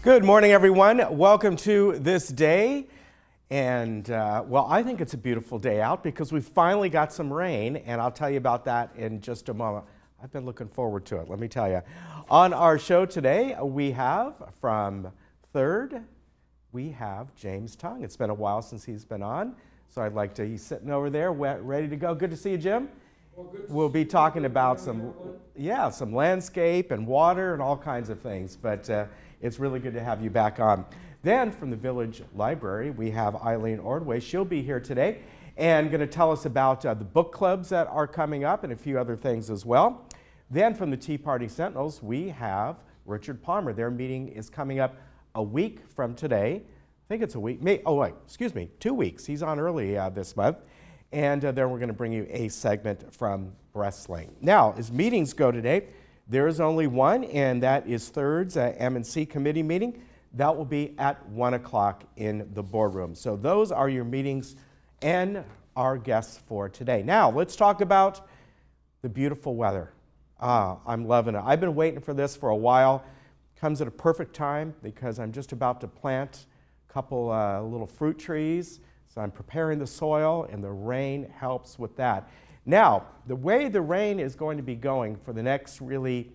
Good morning, everyone. Welcome to this day. And, well, I think it's a beautiful day out because we finally got some rain, and I'll tell you about that in just a moment. I've been looking forward to it, let me tell you. On our show today, we have from Third, we have James Tong. It's been a while since he's been on, so I'd like to, he's sitting over there, ready to go. Good to see you, Jim. We'll be talking about some landscape and water and all kinds of things, but it's really good to have you back on. Then from the Village Library, we have Eileen Ordway. She'll be here today and going to tell us about the book clubs that are coming up and a few other things as well. Then from the Tea Party Sentinels, we have Richard Palmer. Their meeting is coming up a week from today. I think it's a week. 2 weeks. He's on early this month. And then we're going to bring you a segment from wrestling. Now, as meetings go today, there is only one, and that is Third's M&C committee meeting. That will be at 1 o'clock in the boardroom. So those are your meetings and our guests for today. Now, let's talk about the beautiful weather. I'm loving it. I've been waiting for this for a while. Comes at a perfect time because I'm just about to plant a couple little fruit trees. So I'm preparing the soil, and the rain helps with that. Now, the way the rain is going to be going for the next really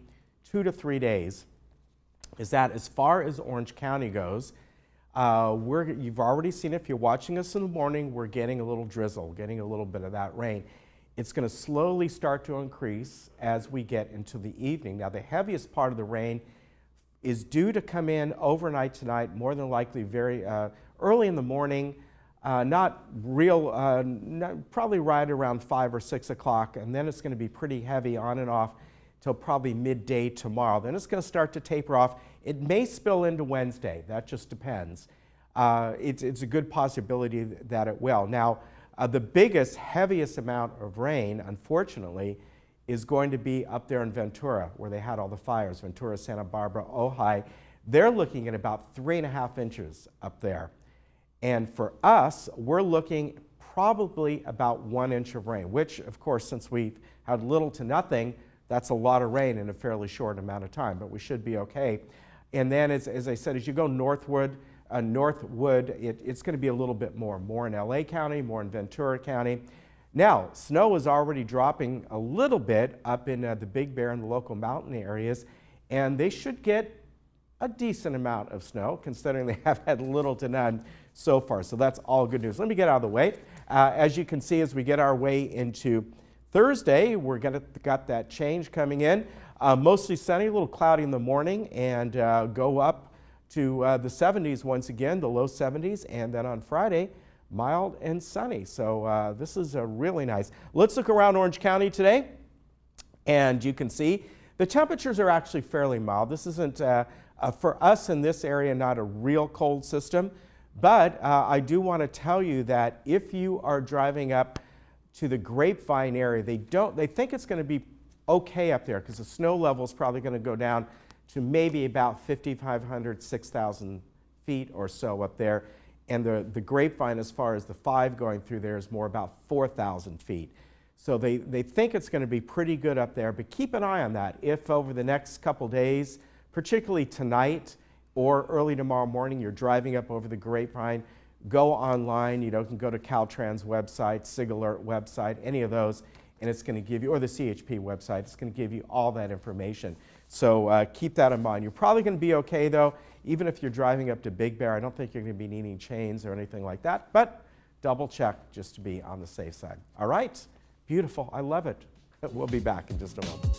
2 to 3 days is that as far as Orange County goes, you've already seen it. If you're watching us in the morning, we're getting a little drizzle, getting a little bit of that rain. It's going to slowly start to increase as we get into the evening. Now, the heaviest part of the rain is due to come in overnight tonight, more than likely very early in the morning. Probably right around 5 or 6 o'clock, and then it's going to be pretty heavy on and off till probably midday tomorrow. Then it's going to start to taper off. It may spill into Wednesday. That just depends. It's a good possibility that it will. Now, the biggest, heaviest amount of rain, unfortunately, is going to be up there in Ventura, where they had all the fires. Ventura, Santa Barbara, Ojai. They're looking at about 3.5 inches up there. And for us, we're looking probably about 1 inch of rain, which, of course, since we've had little to nothing, that's a lot of rain in a fairly short amount of time, but we should be okay. And then, as I said, as you go northward, it's going to be a little bit more in LA County, more in Ventura County. Now, snow is already dropping a little bit up in the Big Bear and the local mountain areas, and they should get a decent amount of snow, considering they have had little to none so far. So that's all good news. Let me get out of the way. As you can see, as we get our way into Thursday, we're got that change coming in. Mostly sunny, a little cloudy in the morning, and go up to the 70s once again, the low 70s, and then on Friday, mild and sunny. So this is really nice. Let's look around Orange County today, and you can see the temperatures are actually fairly mild. This isn't, for us in this area, not a real cold system, but I do want to tell you that if you are driving up to the Grapevine area, they think it's going to be okay up there because the snow level is probably going to go down to maybe about 5,500, 6,000 feet or so up there. And the Grapevine, as far as the 5 going through there, is more about 4,000 feet. So they think it's going to be pretty good up there, but keep an eye on that. If over the next couple days, particularly tonight or early tomorrow morning, you're driving up over the Grapevine, go online. You can go to Caltrans website, SIG Alert website, any of those, and it's going to give you, or the CHP website, it's going to give you all that information. So keep that in mind. You're probably going to be okay, though, even if you're driving up to Big Bear. I don't think you're going to be needing chains or anything like that, but double check just to be on the safe side. All right? Beautiful. I love it. We'll be back in just a moment.